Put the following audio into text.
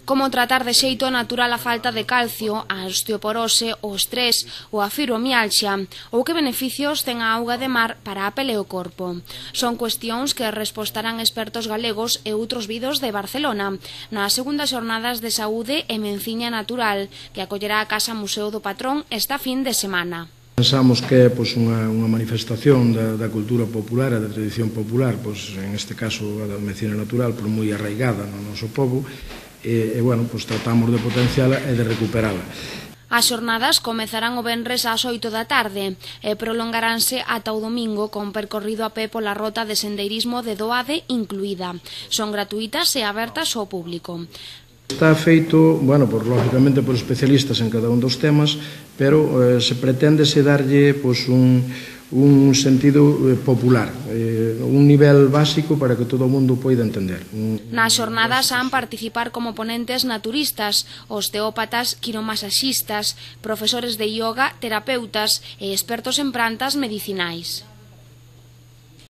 Como tratar de xeito natural a falta de calcio, a osteoporose, o estrés ou a fibromialxia, ou que beneficios ten a auga de mar para a pele e o corpo. Son cuestións que respostarán expertos galegos e outros vidos de Barcelona nas segundas xornadas de saúde e menciña natural que acollerá a Casa Museo do Patrón esta fin de semana. Pensamos que é unha manifestación da cultura popular e da tradición popular, en este caso a da medicina natural, moi arraigada no noso pobo, e tratamos de potenciala e de recuperala. As xornadas comezarán o venres ás 8 da tarde e prolongaránse ata o domingo con percorrido a pé pola rota de sendeirismo de Doade incluída. Son gratuitas e abertas ao público. Está feito, lógicamente, por especialistas en cada un dos temas, pero se pretende darlle un sentido popular, un nivel básico para que todo o mundo poida entender. Nas xornadas han participar como ponentes naturistas, osteópatas, quiromasaxistas, profesores de yoga, terapeutas e expertos en plantas medicinais.